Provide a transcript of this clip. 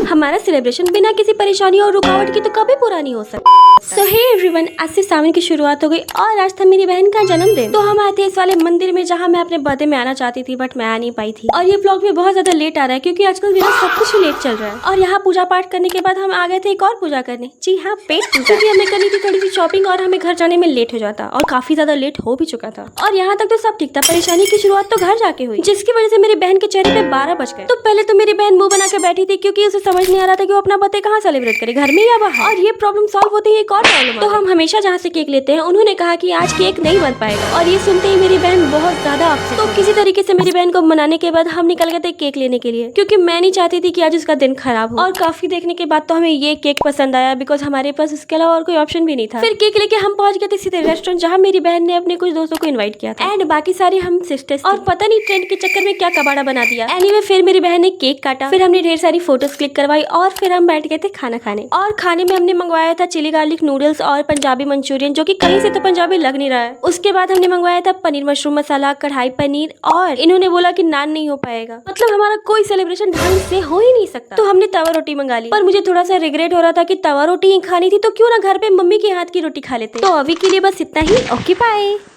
हमारा सेलिब्रेशन बिना किसी परेशानी और रुकावट की तो कभी पूरा नहीं हो सकता। सो हे एवरीवन, आज से सावन की शुरुआत हो गई और आज था मेरी बहन का जन्मदिन। तो हम आए थे इस वाले मंदिर में जहाँ मैं अपने बर्थडे में आना चाहती थी बट मैं आ नहीं पाई थी। और ये ब्लॉग भी बहुत ज्यादा लेट आ रहा है क्योंकि आजकल मेरा सब कुछ लेट चल रहा है। और यहाँ पूजा पाठ करने के बाद हम आ गए थे एक और पूजा करने, जी हाँ, पेट पूजा, क्योंकि हमें करनी थी थोड़ी सी शॉपिंग और हमें घर जाने में लेट हो जाता और काफी ज्यादा लेट हो भी चुका था। और यहाँ तक तो सब ठीक था, परेशानी की शुरुआत तो घर जाके हुई, जिसकी वजह से मेरी बहन के चेहरे पे 12 बज गए। तो पहले तो मेरी बहन मुंह बना के बैठी थी क्योंकि उसे समझ नहीं आ रहा था कि वो अपना बर्थडे कहाँ सेलिब्रेट करे, घर में या बाहर। और ये प्रॉब्लम सॉल्व होती है एक और प्रॉब्लम। तो हम हमेशा जहाँ से केक लेते हैं उन्होंने कहा कि आज केक नहीं बन पाएगा। और ये सुनते ही मेरी बहन बहुत ज्यादा अपसेट। तो किसी तरीके से मेरी बहन को मनाने के बाद हम निकल गए थे केक लेने के लिए, क्योंकि मैं नहीं चाहती थी कि आज उसका दिन खराब हो। और काफी देखने के बाद तो हमें ये केक पसंद आया बिकॉज हमारे पास इसके अलावा और कोई ऑप्शन भी नहीं था। फिर केक लेके हम पहुंच गए थे सीधे रेस्टोरेंट जहाँ मेरी बहन ने अपने कुछ दोस्तों को इन्वाइट किया था। एंड बाकी सारी हम सिस्टर्स, और पता नहीं ट्रेंड के चक्कर में क्या कबाड़ा बना दिया। एनीवे फिर मेरी बहन ने केक काटा, फिर हमने ढेर सारी फोटोज क्लिक करवाई और फिर हम बैठ गए थे खाना खाने। और खाने में हमने मंगवाया था चिली गार्लिक नूडल्स और पंजाबी मंचूरियन, जो कि कहीं से तो पंजाबी लग नहीं रहा है। उसके बाद हमने मंगवाया था पनीर मशरूम मसाला, कढ़ाई पनीर, और इन्होंने बोला कि नान नहीं हो पाएगा। मतलब हमारा कोई सेलिब्रेशन ढंग से हो ही नहीं सकता। तो हमने तवा रोटी मंगा ली, पर मुझे थोड़ा सा रिग्रेट हो रहा था कि तवा रोटी ही खानी थी तो क्यों ना घर पे मम्मी के हाथ की रोटी खा लेते। तो अभी के लिए बस इतना ही। Okay bye.